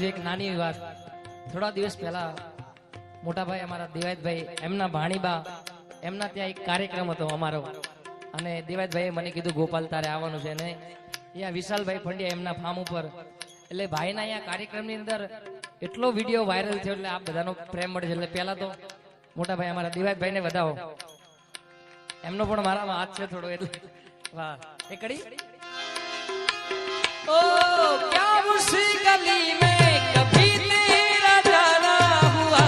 છું એક નાની વાત. થોડા દિવસ પહેલા મોટા ભાઈ અમારા દેવાયતભાઈ એમના ભાણીબા એમના ત્યાં એક કાર્યક્રમ હતો અમારો, અને દેવાયતભાઈએ મને કીધું ગોપાલ તારે આવવાનું છે. અને અહીંયા વિશાલભાઈ પંડ્યા એમના ફાર્મ ઉપર, એટલે ભાઈના અહીંયા કાર્યક્રમની અંદર એટલો વિડીયો વાયરલ થયો, એટલે આ બધાનો પ્રેમ મળે છે. એટલે પહેલા તો મોટા ભાઈ અમારા દેવાયતભાઈને વધાવો, એમનો પણ મારામાં હાથ છે થોડો. એટલે વાહ એ કડી ओ क्या उसी गली में कभी तेरा जाना हुआ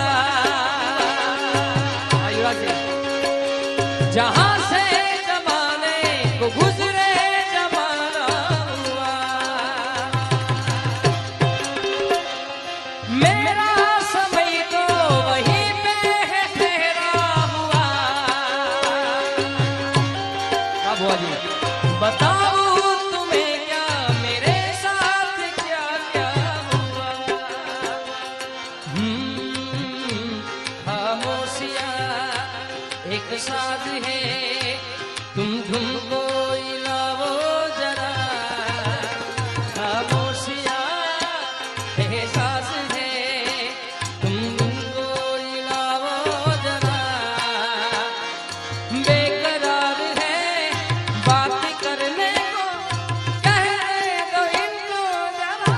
जहां से जमाने को गुजरे जमाना हुआ मेरा समय तो वहीं पे है ठहरा हुआ. अब जी बताओ एक साथ है तुम तुमको इलावो जरा खामोशियां एहसास है तुम तुमको इलावो जरा बेकरार है बात करने को कह दो इनको जरा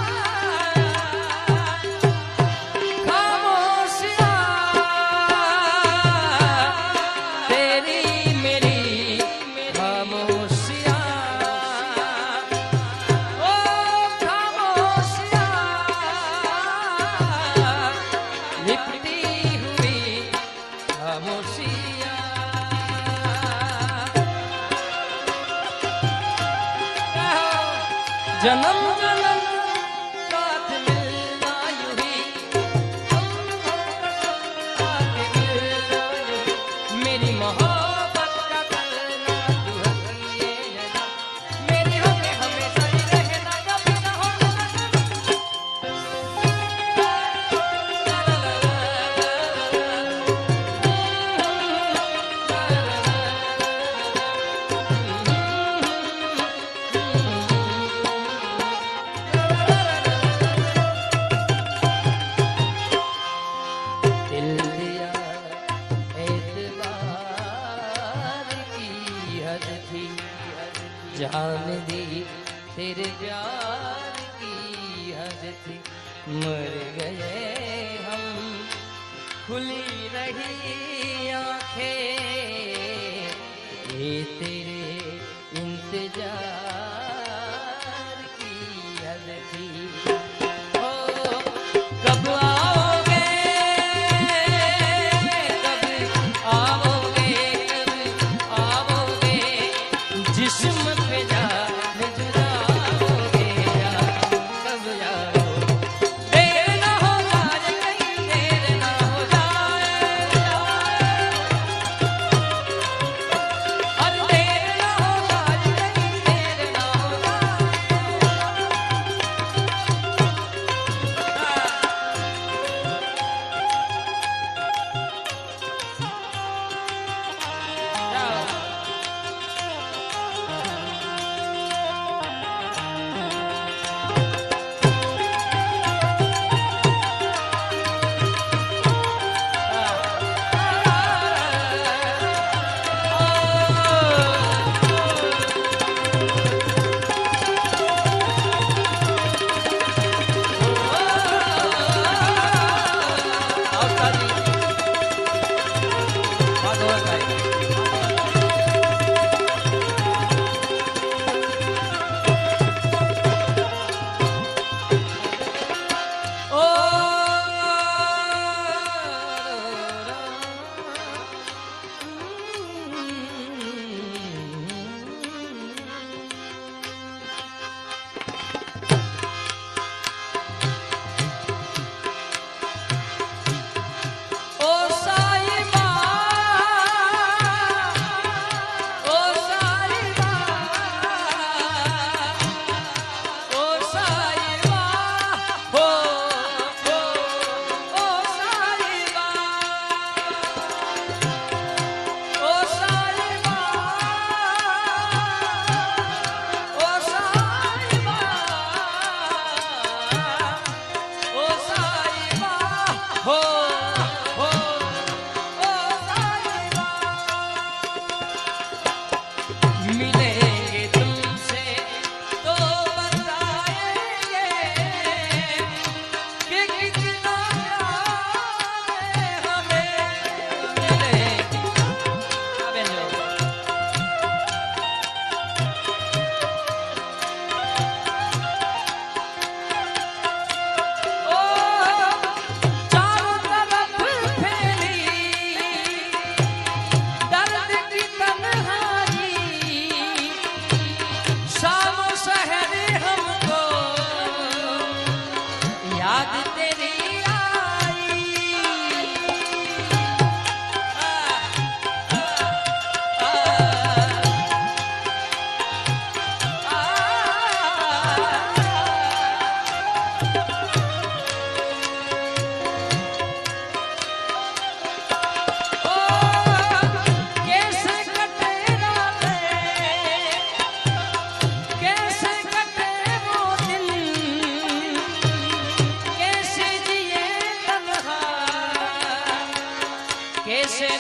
जन्म जन्म साथ मिलना यूं ही साथ मिलना यूं ही मेरी मोहब्बत का करना तू है मेरी हो के हमेशा ही रहना कभी ना हो जान दी तेरे प्यार की हद थी मर गए हम खुली रही आंखें ये तेरे इंतजार की हद थी. ओ कब आओगे कब आओगे कब आओगे जिस्म पे जान जुदाओगे कब जाओ देर ना हो जाए कहीं देर ना हो जाए अरे देर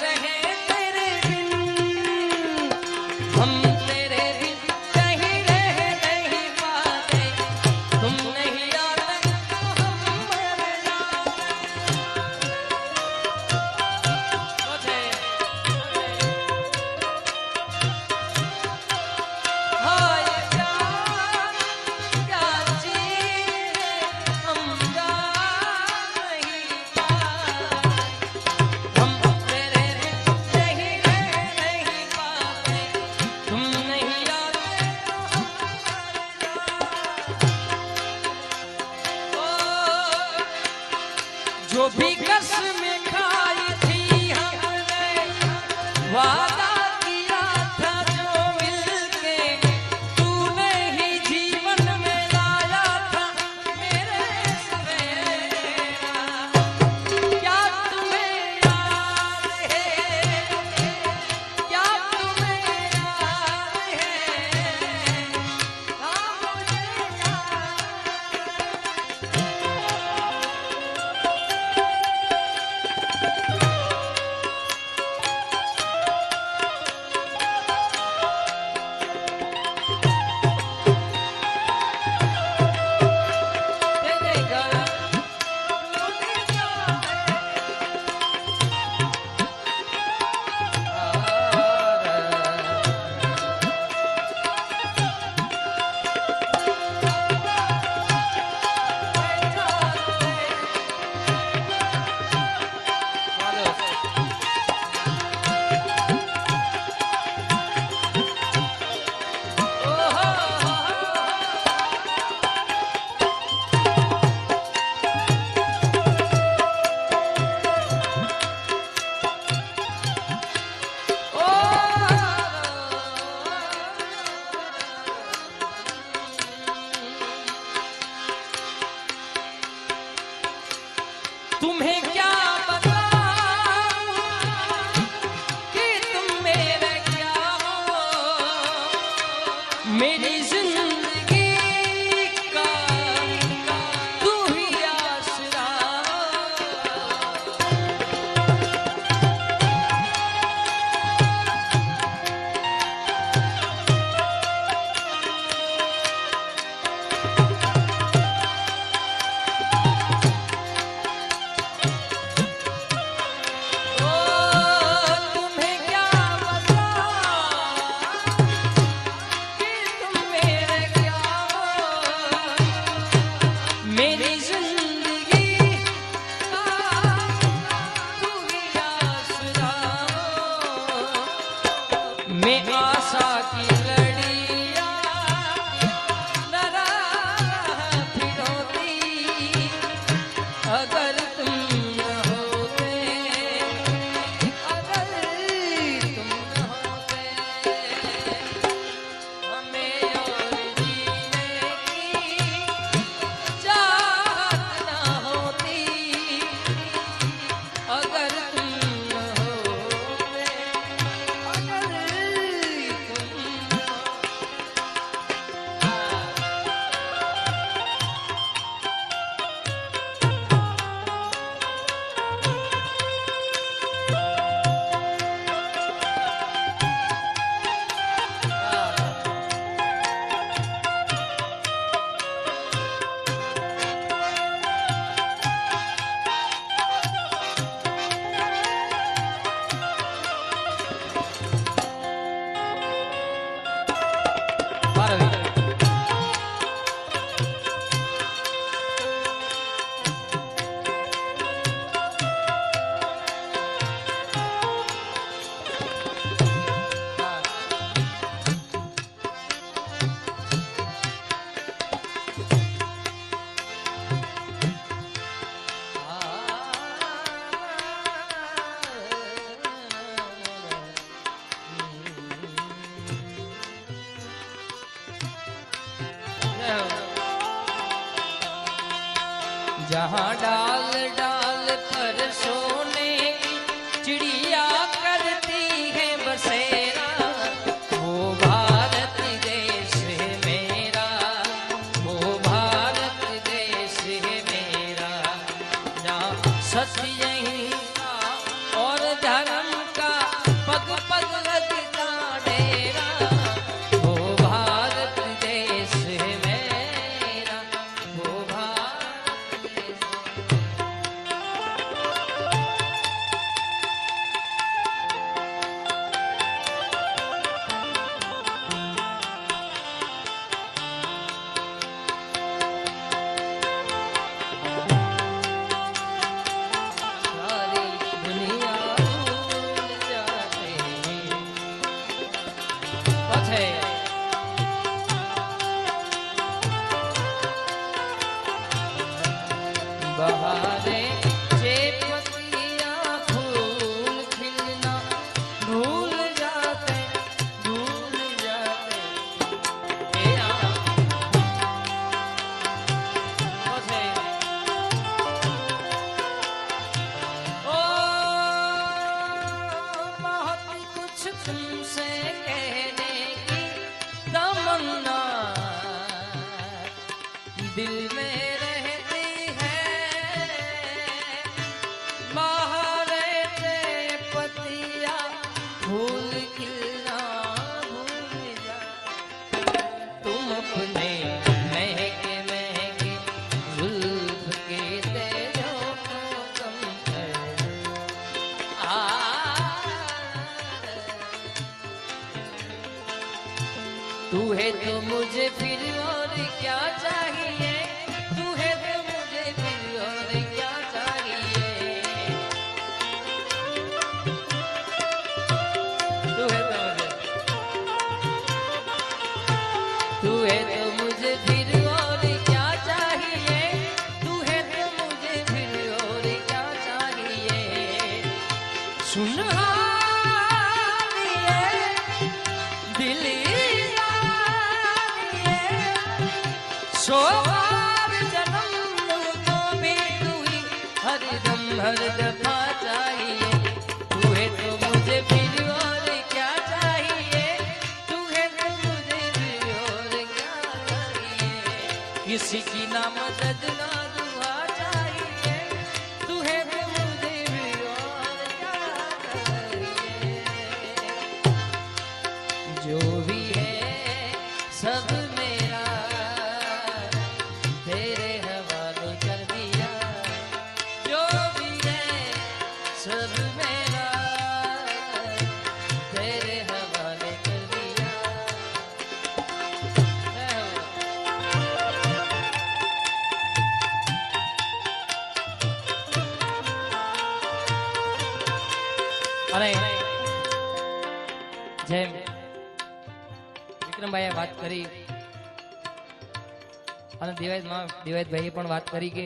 रहे तेरे बिन, हम तेरे बिन कहीं रह नहीं पाते, तुम नहीं आते तो हम मर जाते। हाय प्यार क्या चीज़ है, हम जान नहीं पाते, हम तेरे बिन कहीं रह नहीं पाते, तुम नहीं आते तो हम मर जाते। जो भी कसमें खाई थी हमने, वादा किया था जो मिलके, तूने ही जीवन में लाया था मेरे सवेरा। क्या तुम्हें याद है, क्या तुम्हें याद है, क्या मुझे तेरे गला टूट तुम्हें क्या बताऊं कि तुम मेरे क्या हो, मेरी जिंदगी का तू ही आसरा। ओ तुम्हें क्या बताऊं कि तुम मेरे क्या हो, मेरी जिंदगी का तू ही आसरा। मैं आशा की लड़ियां लड़ा फिरोती, अगर तुम न होते, अगर तुम न होते, हमें और जीने की चाहत न होती, अगर तुम न होते, अगर तुम न ભારવી जहाँ डाल डाल पर सोने की चिड़िया करती है बसेरा, वो भारत देश है मेरा, वो भारत देश है मेरा। जहाँ सत्य अहिंसा और धर्म का तुमसे कहने की तमन्ना दिल में रहती है, बाहर से पतिया फूल खिलना भूल जा, तुम अपने महके महके जुल्फ के तेजों को कम कर तू है तो मुझे फिर और क्या चाहिए, तू है तो मुझे फिर और क्या चाहिए, तू है तो मुझे फिर और क्या चाहिए, तू है तो मुझे फिर और क्या चाहिए, सुन दिल सो बार जन्म लूं तो भी तू ही हर दम हर दफा चाहिए, तू है तो मुझे फिर और क्या चाहिए, तू है तो मुझे फिर और क्या चाहिए, किसी की ना मदद ना दुआ चाहिए, तू है तो मुझे फिर और क्या चाहिए, जो भी है सब मेरा तेरे हवाले कर दिया, जो भी है सब मेरा तेरे हवाले कर दिया। અને જેમ વિક્રમભાઈએ વાત કરી અને દિવાયતભાઈએ પણ વાત કરી કે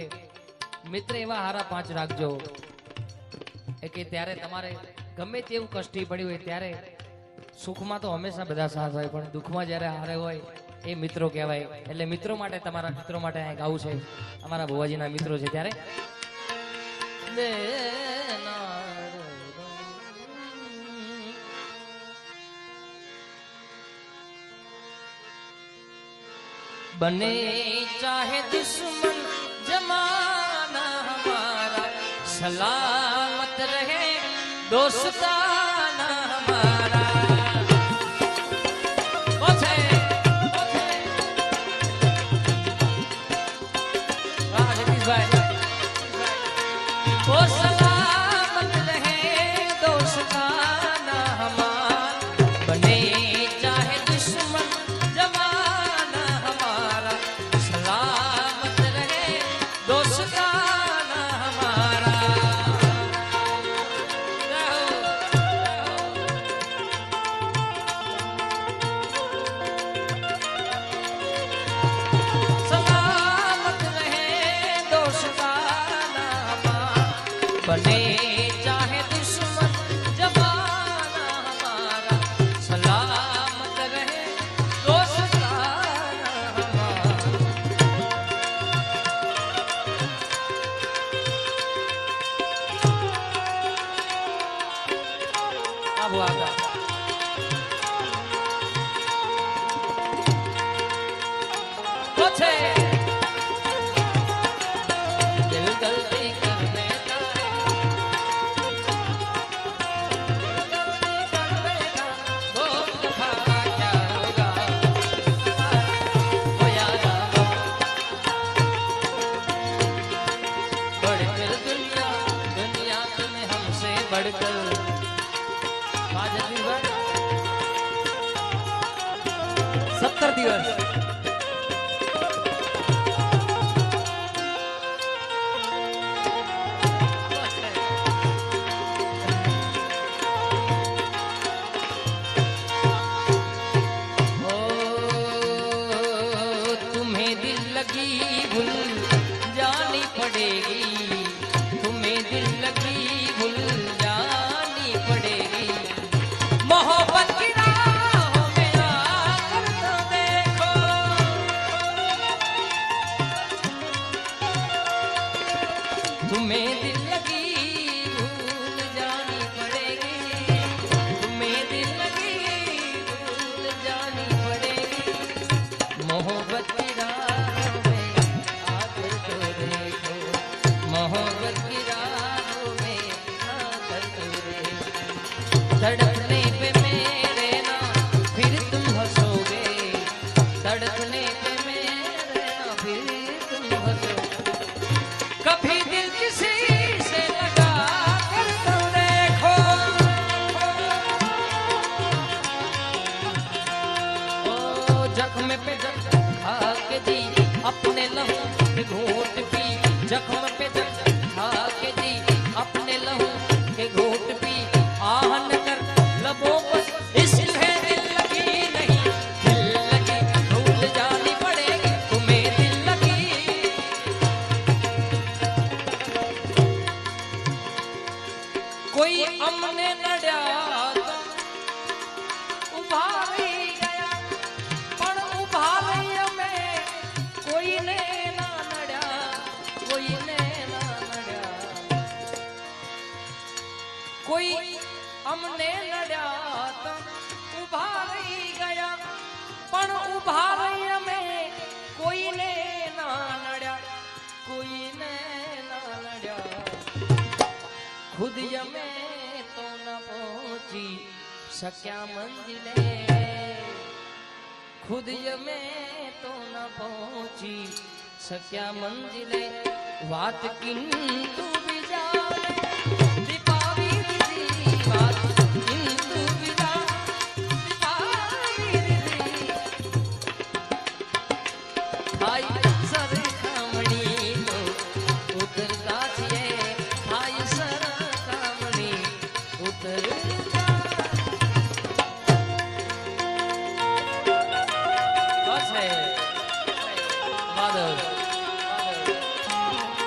મિત્ર એવા હારા 5 રાખજો કે ત્યારે તમારે ગમે તેવું કષ્ટી પડ્યું હોય ત્યારે સુખમાં તો હંમેશા બધા સાથ હોય, પણ દુઃખમાં જ્યારે હારે હોય એ મિત્રો કહેવાય. એટલે મિત્રો માટે, તમારા મિત્રો માટે અહીં ગાવું છે, અમારા ભુવાજીના મિત્રો છે ત્યારે बने चाहे दुश्मन जमाना हमारा, सलामत रहे दोस्ताना हमारा. वो सलामत रहे दोस्ताना हमारा, बने चाहे दुश्मन जमाना हमारा, सलामत रहे दोस्ताना हमारा. सलामत रहे दोस्ताना हमारा, बने चाहे दुश्मन जमाना हमारा, सलामत रहे दोस्ताना हमारा. अब आगा पछे दिल गलती कर देता है, वो दफा क्या होगा, वो याद आओ बढ़कर दुनिया दुनिया तुम्हें हमसे बढ़कर 17 દિવસ तुम्हें दिल लगी भूल जानी पड़ेगी, तुम्हें दिल लगी भूल जानी पड़ेगी, मोहब्बत की राहों में आकर तो देखो, तुम्हें दिल लगी भूल जानी पड़ेगी, तुम्हें दिल लगी तड़पने पे मेरे ना फिर तुम हंसोगे, तड़पने पे मेरे ना फिर तुम हंसोगे। कभी दिल किसी से लगा कर तो देखो, ओ जख्म पे जख्म खा के जी अपने लहू के घूंट पी, जख्म पे जख्म खा के जी अपने लहू के घूंट पी, आहन कर लबों पर इश्क है दिल लगी नहीं, दिल लगी भूल जानी पड़ेगी तुम्हें दिल लगी। कोई अमने नड्या तो उभारी गया, पण उभारी में कोई ने ना नड्या, कोई ने ना नड्या। कोई अमने नड्या तो उभारी गया, पण उभारी में कोई ने ना नड्या, कोई ने ना नड्या। खुद यमे तो न पहुंची सक्या मंजिले, खुद यमे तो न पहुंची सक्या मंजिले। बात किंतु भी जाने दीपावी दीदी, बात किंतु भी जाने दीपावी दीदी। भाई सर कामणी तो उतरता छे, भाई सर कामणी उतरता। बस है बादल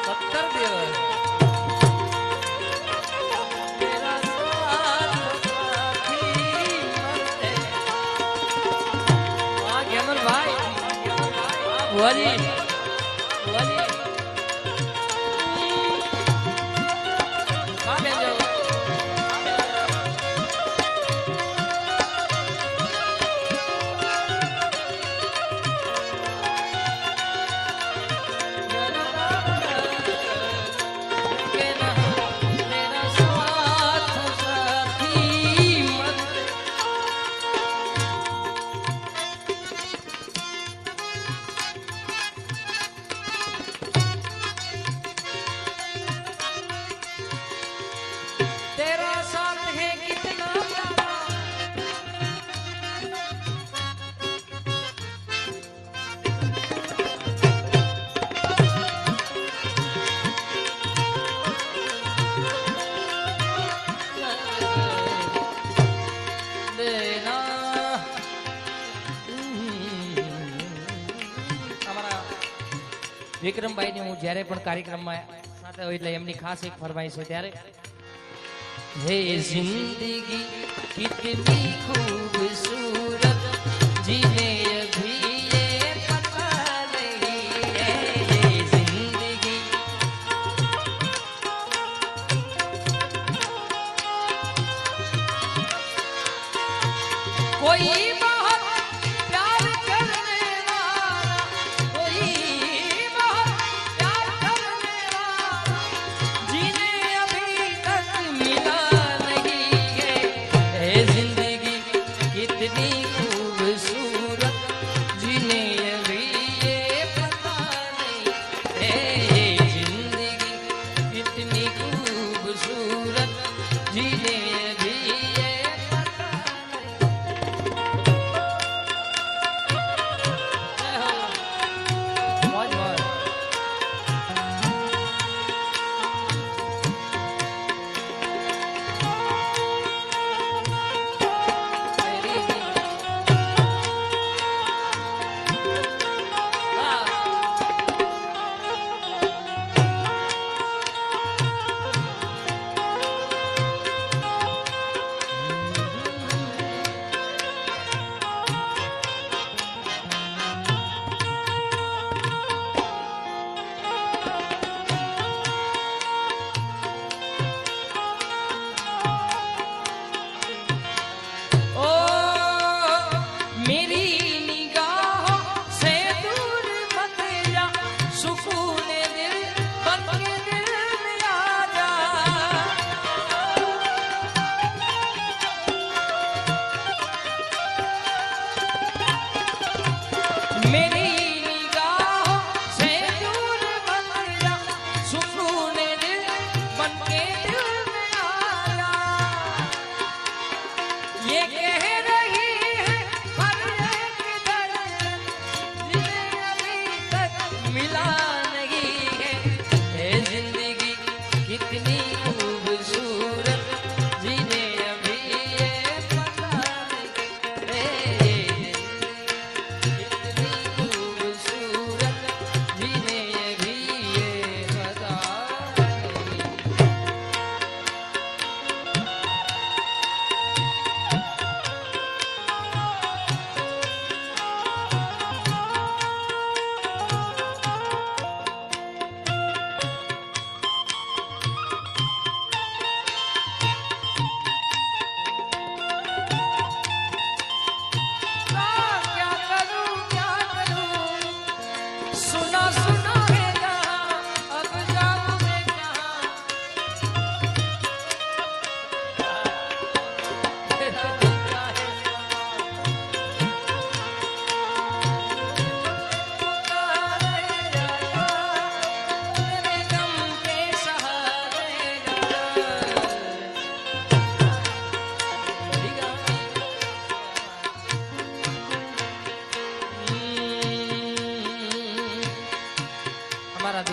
70 દિવસ तेरा साथ साथी मत है। आ गेमर भाई, आ बुआजी, बुआजी आ बेन जाओ। तेरा साथ है कितना प्यारा, देना। અમારા વિક્રમભાઈ ની હું જ્યારે પણ કાર્યક્રમમાં સાથે હોય એટલે એમની ખાસ એક ફરમાઈશ છે ત્યારે, है जिंदगी कितनी खूबसूरत जीने अभी ये पता नहीं है, ये जिंदगी कोई बहुत प्यार करने वाला, कोई बहुत प्यार करने वाला जिन्हें अभी तक मिला नहीं है, जिंदगी कितनी खूबसूरत जिन्हें अभी ये पता नहीं है, ये जिंदगी कितनी खूबसूरत जिन्हें अभी ये पता नहीं।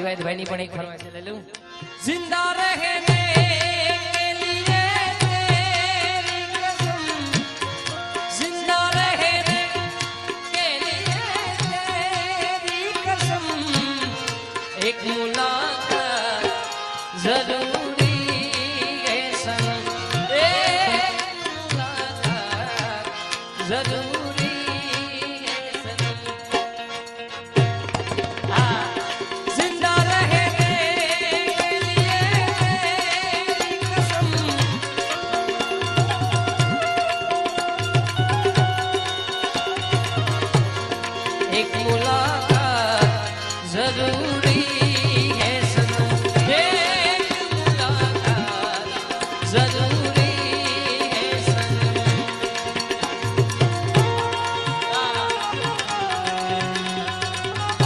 દિવાયત ભાઈ ની પણ એક ફરમાઈશ લઈ લઉં. જિંદા રહેને કે લીએ તેરી કસમ, જિંદા રહેને કે લીએ તેરી કસમ, એક મુલાકાત જરૂરી હે સનમ, એક મુલાકાત જરૂરી હે સનમ. हाँ, जिंदा रहने के लिए तेरी कसम, एक मुलाकात जरूरी है सनम, एक मुलाकात जरूरी है सनम.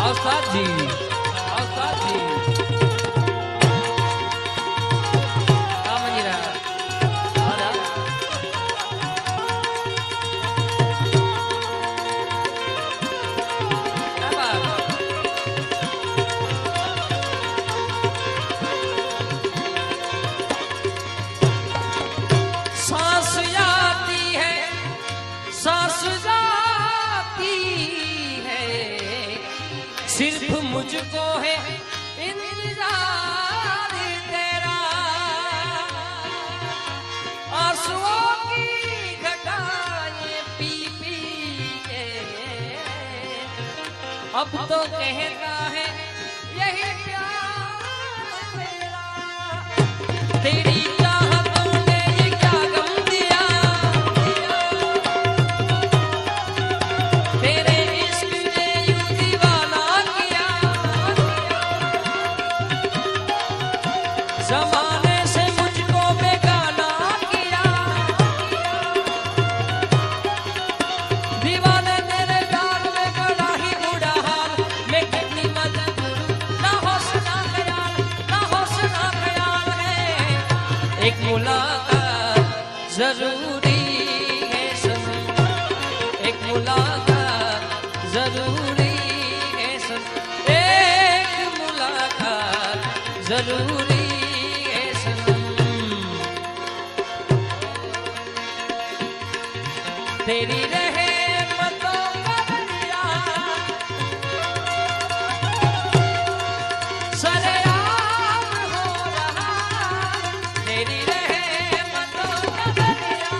औस्ताद जी, औस्ताद जी, हाँ मंजीरा, हाँ ना? क्या बात? सांस जाती है, सांस जाती है, सिर्फ मुझको है इंतजार तेरा, आंसुओं की घटाएं पी पी के, अब तो कहता है यही प्यार मेरा. तेरी चाहतों ने ये क्या गम दिया, तेरे इश्क ने यूं दीवाना किया, जमाने से मुझको बेगाना किया, दीवाने तेरे प्यार में बड़ा ही बुरा हाल, मैं कितनी मजबूर हूं, ना होश ना ख्याल, ना होश ना ख्याल है. एक मुलाकात जरूरी है सनम, एक मुलाकात जरूरी है सनम, एक मुलाकात जरूरी है सनम. तेरी रहमतों का दरिया सरेआम हो रहा, तेरी रहमतों का दरिया.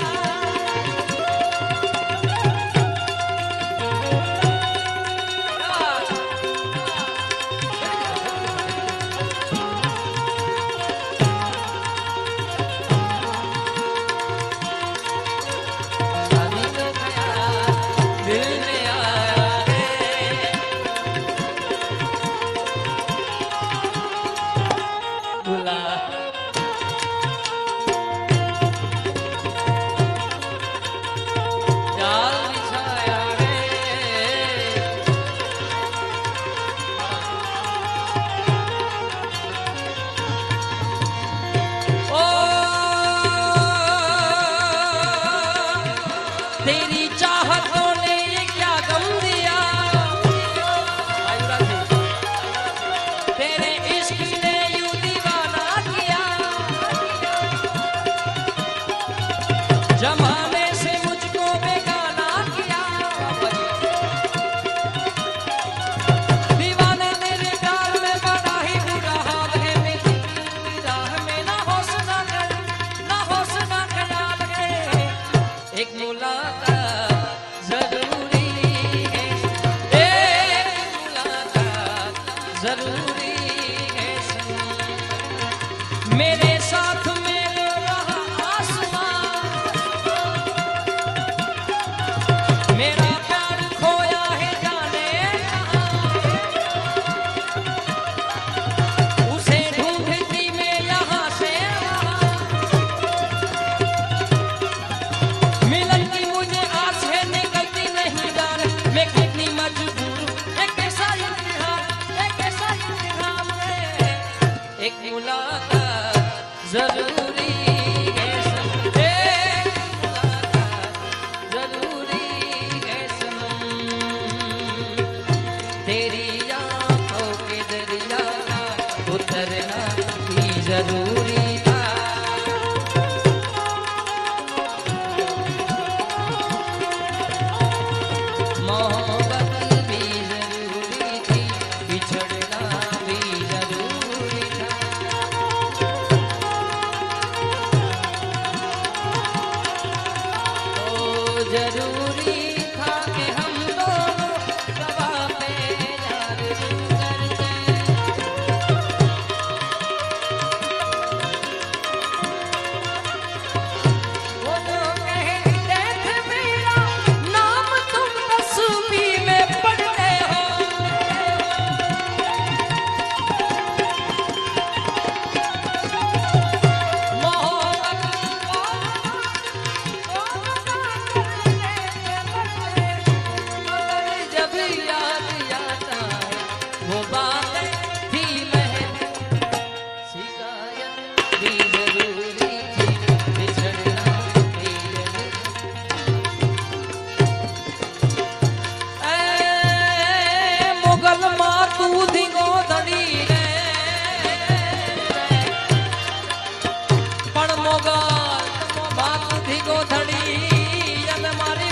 शादी तो ख्याल दिल में आया है, बुला जाल बिछाया है. ओ तेरी चाहतों ने ये क्या गम दिया, तेरे इश्क ने यूं दीवाना किया, जमाने से मुझको बेगाना किया, दीवाने तेरे प्यार में बड़ा ही बुरा हाल है, मेरी राह में ना होश ना ख्याल है. एक मुलाकात जरूरी है, एक मुलाकात जरूरी है सनम. मेरे साथ मेरे रहा आसमां, मेरा प्यार खोया है जाने कहाँ, उसे ढूंढती मैं यहाँ से वहाँ, मिलन की जरूरी था कि हम दोनों सभा पे यार करते। वो जो कहते थे मेरा नाम तुम तस्वीर में पढ़ते हो,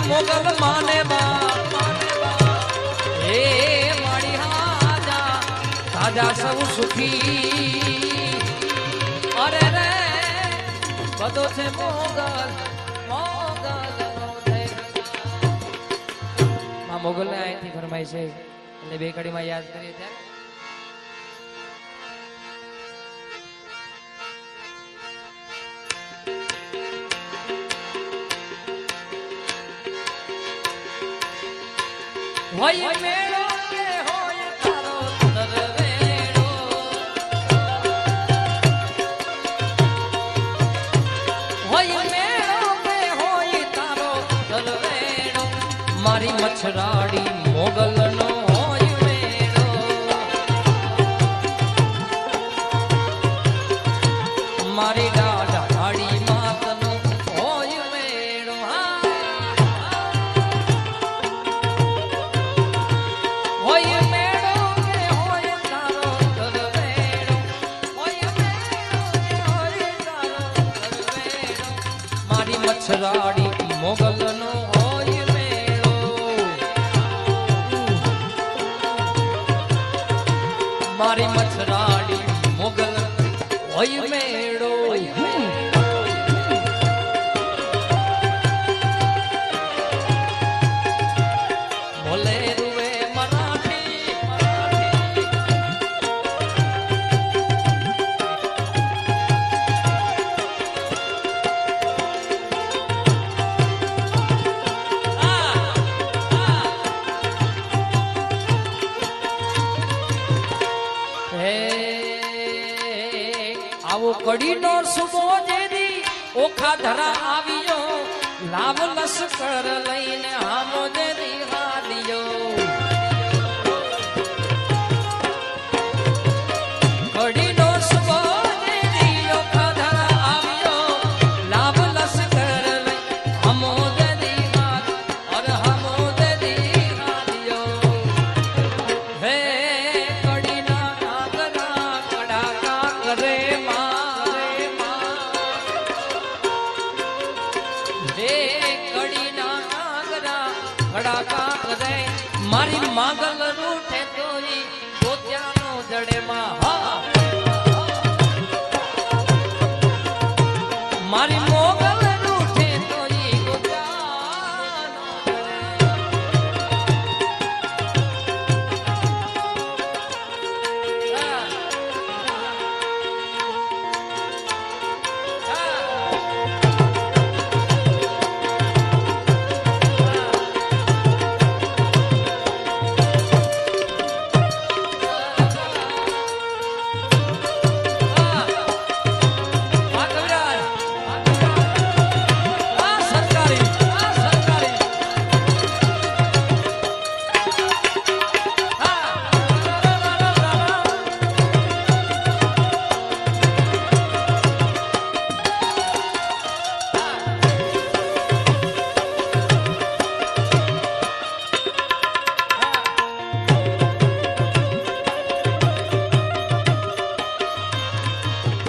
मोगल माने बा हे माड़ी हाजा राजा सब सुखी अरे रे बदो से मोगल मोगल मां मोगल ने आई थी फरमाई से એટલે બે કડી માં યાદ કરીએ ત્યારે હોય મેળો કે હોય તારો દરવેડો, હોય મેળો કે હોય તારો દરવેડો, મારી મછરાડી મોગલનો હોય મેળો, મારી દાઢાડી માતનો હોય મેળો, હોય મેળો કે હોય તારો દરવેડો, હોય મેળો કે હોય તારો દરવેડો, મારી મછરાડી મોગલનો હોય મેળો, મારી મછરાડી મોગલ હોય મેળો, બોલે રૂવે મરાઠી મરાઠી, હે આવો કડીનો સુબો જેદી ઓખા ધરા આવ્યો, લાવ લશ્કર લઈને હામો જેદી હાલ્યો, કડીનો સુબો જેદી ઓખા ધરા આવ્યો, લાવ લશ્કર લઈ હામો જેદી હાલ્યો, અર હામો જેદી હાલ્યો, હે કડીના કાગરા કડાકા કરે મારે હે કડીના કાગરા કડાકા કરે, મારી માગલ રૂઠે તોઈ ગોત્યાનો જડેમાં, હા મારી મોગલ રૂઠે તોઈ ગોત્યાનો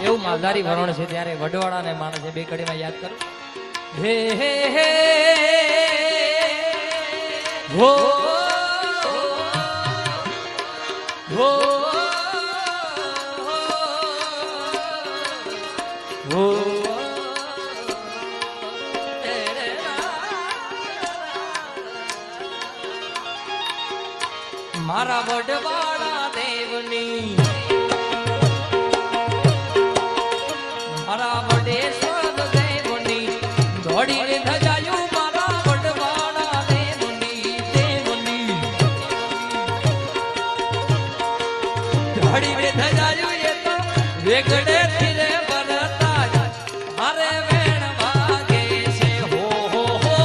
એવું માલધારી વરણ છે ત્યારે વડવાળાને માણે છે બે કડીમાં યાદ કરો, હે હે હે હો હો હો મારા વડવાળા દેવની મારા વડેશ્વર દેવની દોડી રે ધજાયું મારા વડવાળા દેવની દેવની દોડી રે ધજાયું એ તો વેગડે થી રે બરતા મારે વેણ વાગે છે હો હો હો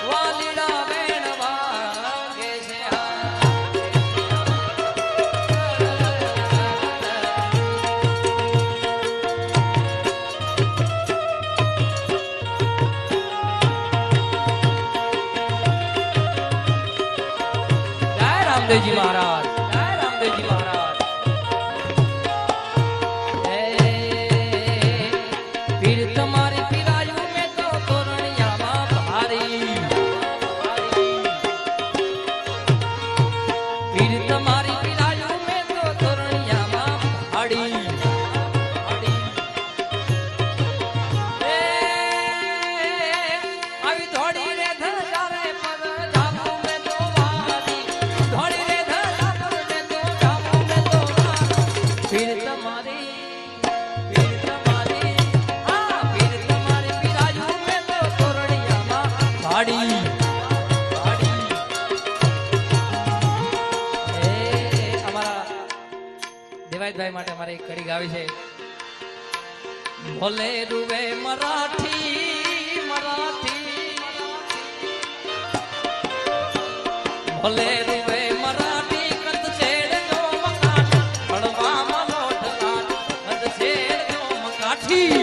વાલીડા વેણ વાગે છે જય રામદેવજી મહારાજ જય રામદેવજી મહારાજ પીર તમારી પીરાયું મેં તો તોરણિયામાં ભારી પીર તમારી પીરાયું મેં તો તોરણિયામાં ભાડી આવી થોડી રે ધજા રે પર જામુ મેં તો વારી થોડી રે ધજા પર મેં તો જામુ મેં તો વારી પીર તમારી ભાડી અમારા દેવાયતભાઈ માટે અમારે એક કડી ગાવી છે ભલે રૂવે મરાઠી મરાઠી ભલે રૂવે મરાઠી કંદ છેડ જો મકાઠ પડવામાં લોટ લાટ કંદ છેડ જો મકાઠી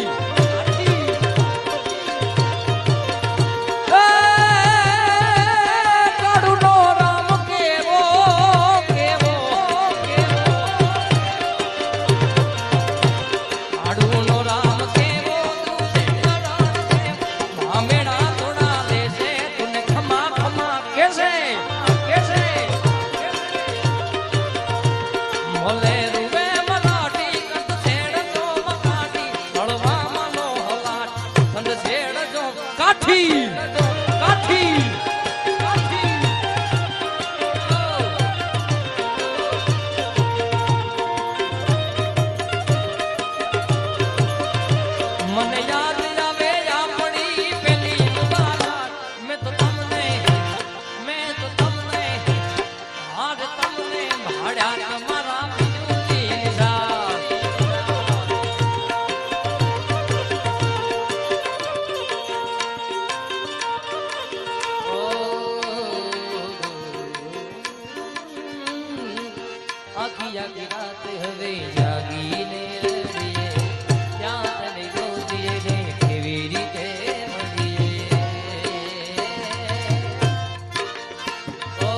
આખી આખી રાત હવે જાગીને રડીએ ત્યાં તને ગોતીએ ને કેવી રીતે મળીએ ઓ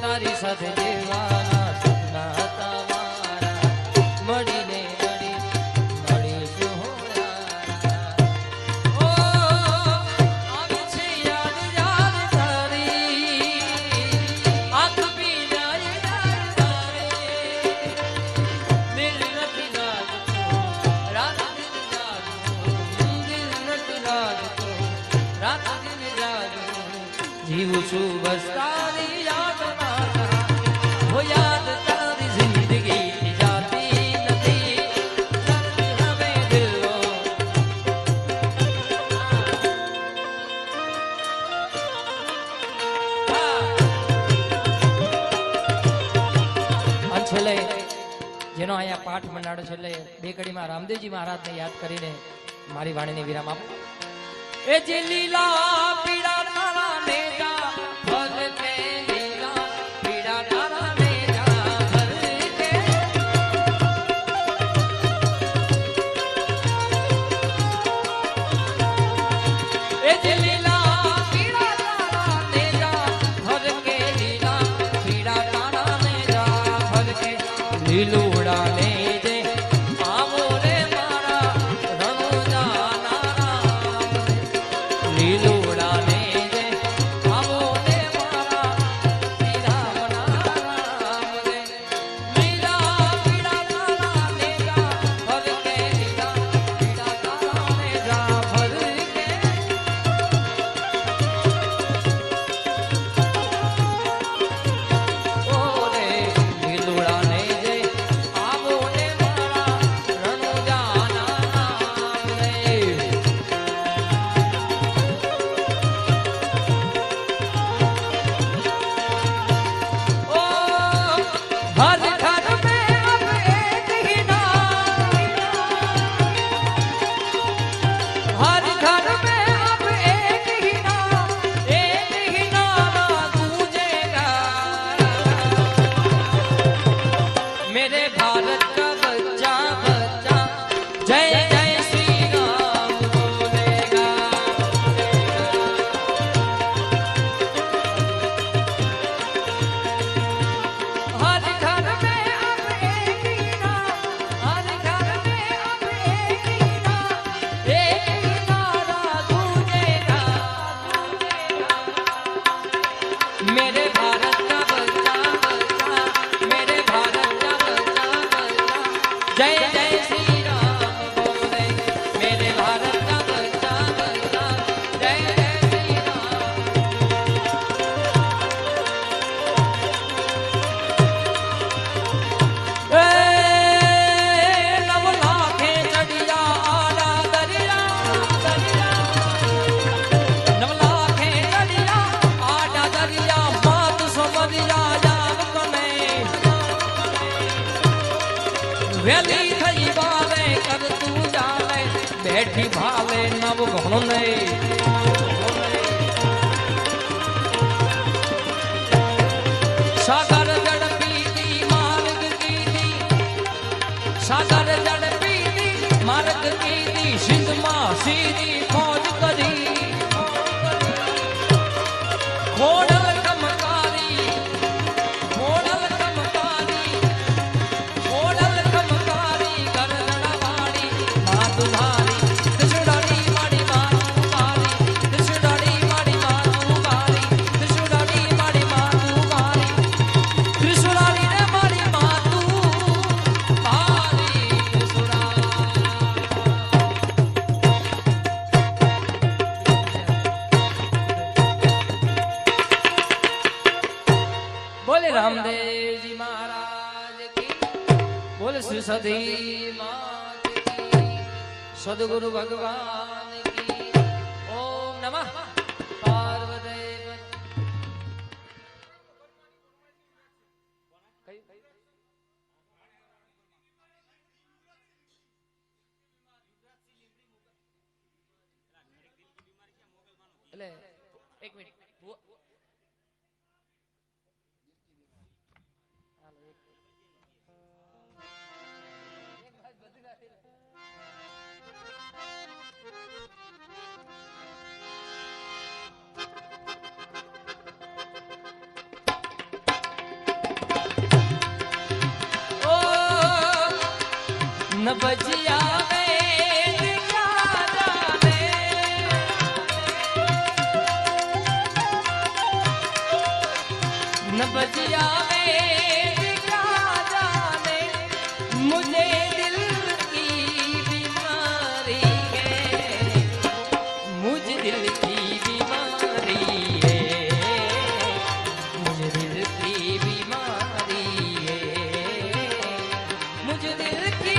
તારી સાથે જેવાના સપના હતા મારા મળીને મળીશું હોરા ઓ આવે છે યાદ યાદ તારી આંખ પી જાય જીવું છું બસ તારી યાદમાં હો યાદ તારી જિંદગી જાતી નથી દર્દ હવે દિલનો અને છેલ્લે જેનો અહીંયા પાઠ મંડાળો છે એટલે બે કડીમાં રામદેવજી મહારાજને યાદ કરીને મારી વાણીને વિરામ આપો એ જે લીલા પીડા તારા ને જા ભલ કે લીલા પીડા તારા ને જા ભલ કે એ જે લીલા પીડા તારા ને જા ભલ કે લીલા પીડા તારા ને જા ભલ કે લીલુડા ને જે આવો રે મારા રણુજા નારા લીલુડા ને હેઠી ભાલે નવ ઘણો નહીં સાગર ઝડપી દી માર્ગ કીધી સાગર ઝડપી દી માર્ગ કીધી સિંધમાં સીધી ખોજ કરી ખોડલ કમકારી ખોડલ કમકારી ખોડલ કમકારી ગરદણવાળી માતુધારી ત્રિશુડાની માડી માતુવારી ત્રિશુડાની માડી માતુવારી ત્રિશુડાની માડી માતુવારી ત્રિશુડાની રે માડી માતુવારી ત્રિશુડા बोले रामदेव जी महाराज की बोले श्री सदी मात की सदगुरु भगवान की ओम नमः पार्वती એટલે એક મિનિટ न बजिया में दिखा जाने न बजिया में दिखा जाने मुझे दिल की बीमारी है मुझे दिल की बीमारी है मुझे दिल की बीमारी है मुझे दिल की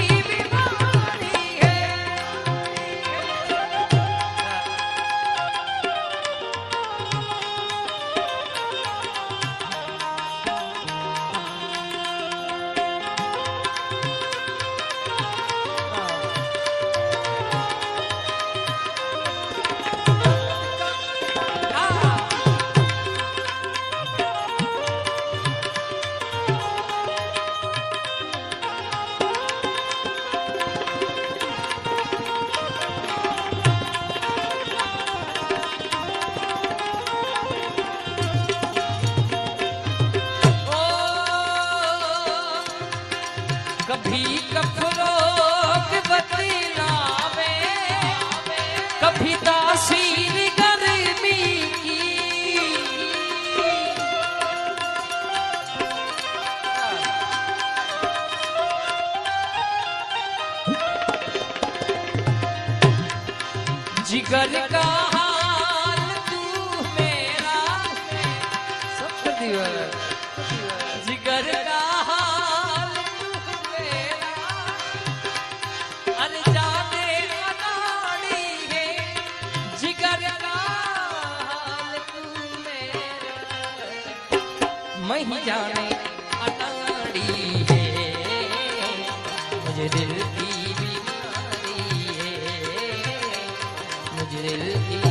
कभी कफरोग बतलावे कभी तासीर गर्मी की जिगर का हाल तू मेरा सब जिगर का मैं जाने अनाड़ी है मुझे दिल की बीमारी है मुझे दिल की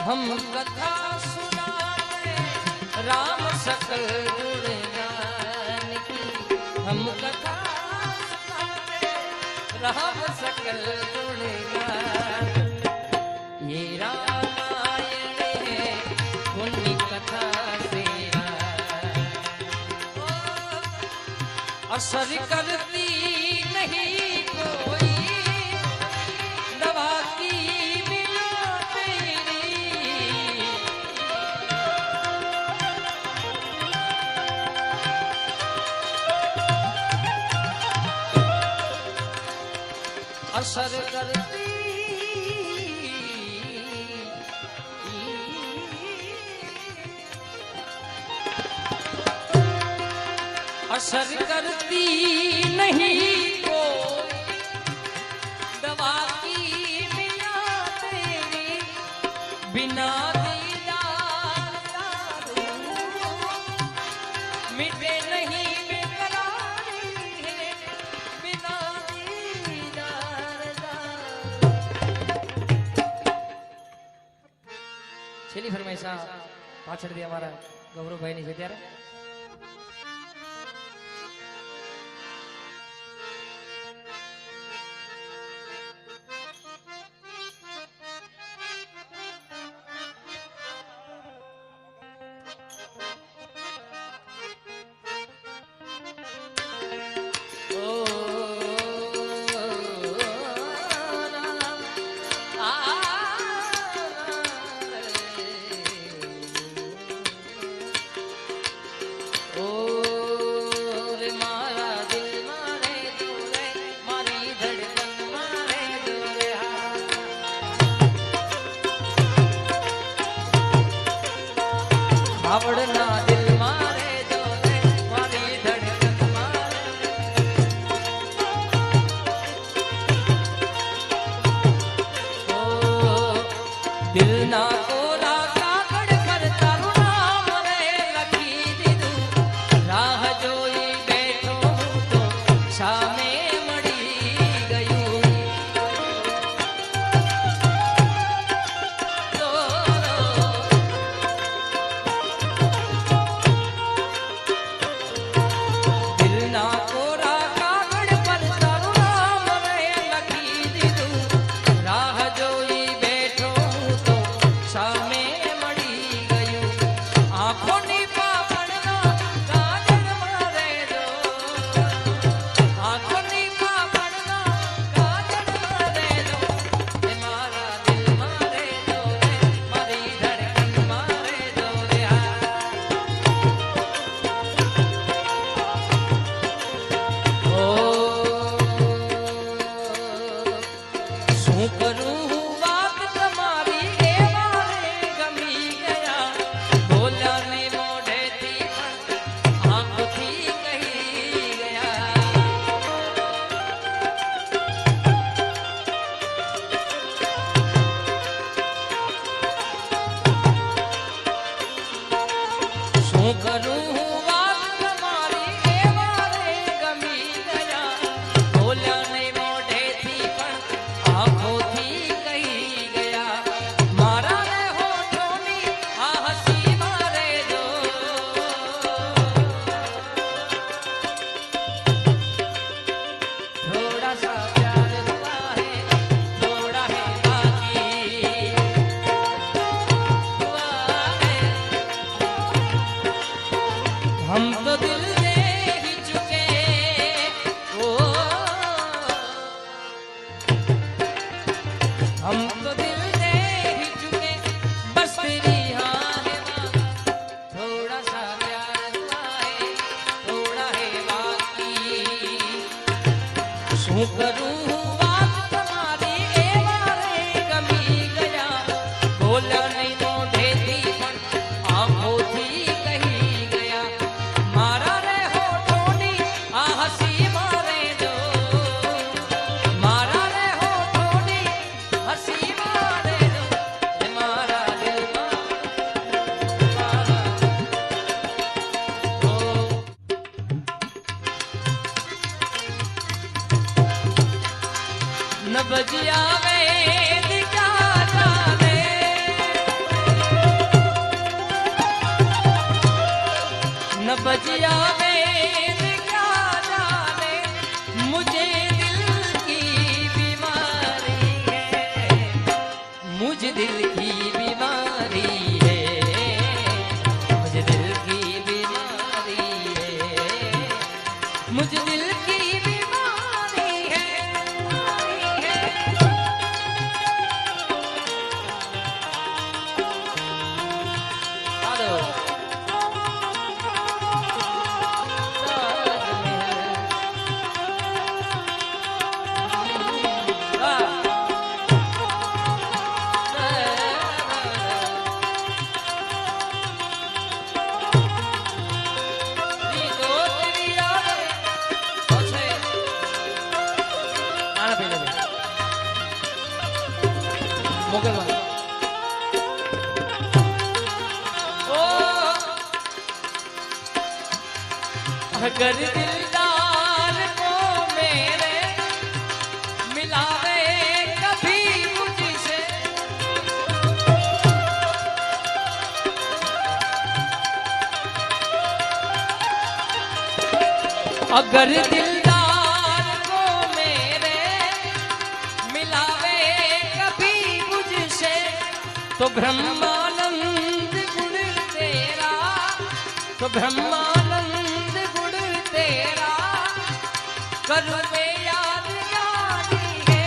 हम कथा सुनाते राम सकल गुणगान की हम कथा सुनाते राम सकल गुणगान ये रामायण है उन्हीं कथा से असर करती नहीं कोई दवा की बिना तेरी असर करती असर करती नहीं कोई दवा की बिना तेरी बिना मिटे नहीं बेकरारी है बिना પેલી ફરમાઈશા પાછળથી અમારા ગૌરવભાઈની છે ત્યારે આવડના દિલ મારે જો રે મારી ધડકન મારે ઓ દિલના કોરા કાગળ પર તારું નામ રે લખી દીધું રાહ જોઈ બેઠો હું તો સામે મળી ગયું हम तो दिल दे ही चुके ओ हम तो दिल दे ही चुके बस तेरी हाँ है थोड़ा सा प्यार हुआ है थोड़ा है बाकी શું કરું વાત તમારી એ મારે ગમી ગયા બોલ્યા નહીં મોઢેથી પણ આંખોથી न बजिया वेद क्या जाने न बजिया वेद क्या जाने मुझे दिल की बीमारी है मुझे दिल की बीमारी है मुझे दिल की बीमारी है मुझे दिल की बीमारी है अगर दिलदार को मेरे मिलावे कभी मुझसे अगर दिलदार को मेरे मिलावे कभी मुझसे तो ब्रह्मानंद गुण तेरा, तो ब्रह्मानंद गुण तेरा करूं मैं याद यादी है,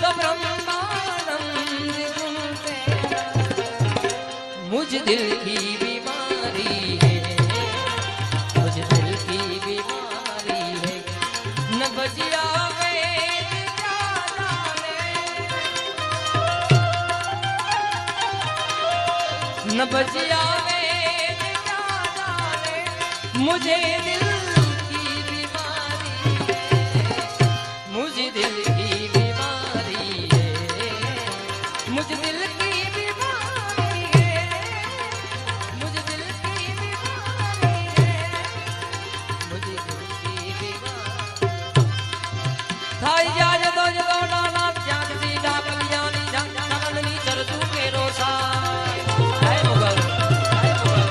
तो ब्रह्मानंद गुण तेरा। मुझ दिल की बीमारी है, मुझ दिल की बीमारी है, न बजिया वेद क्या जाने, न बजिया वेद क्या जाने, मुझे दिल की बीमारी है, मुझे दिल की बीमारी है, मुझे दिल की बीमारी है, मुझे दिल की बीमारी है, मुझे दिल की बीमारी। थाई जाज दो जो नाना त्याग सीधा कल्याणी जंग नननी चरतु के रोसा। जय मुगल, जय मुगल।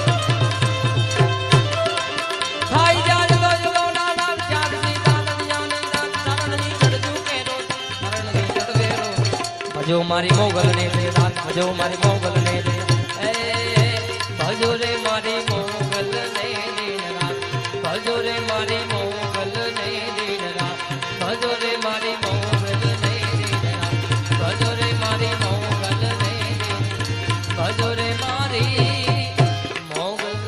थाई जाज दो जो नाना त्याग सीधा कल्याणी जंग नननी चरतु के रोसा, नननी चरतु के रोसा। भजो मारी मोगल ने रे रात, भजो मारी मोगल ने रे, भजो रे मारी मोगल ने दिन रात, भजो रे मारी मोगल ने दिन रात, भजो रे मारी मोगल ने दिन रात, भजो रे मारी मोगल ने दिन, भजो रे मारी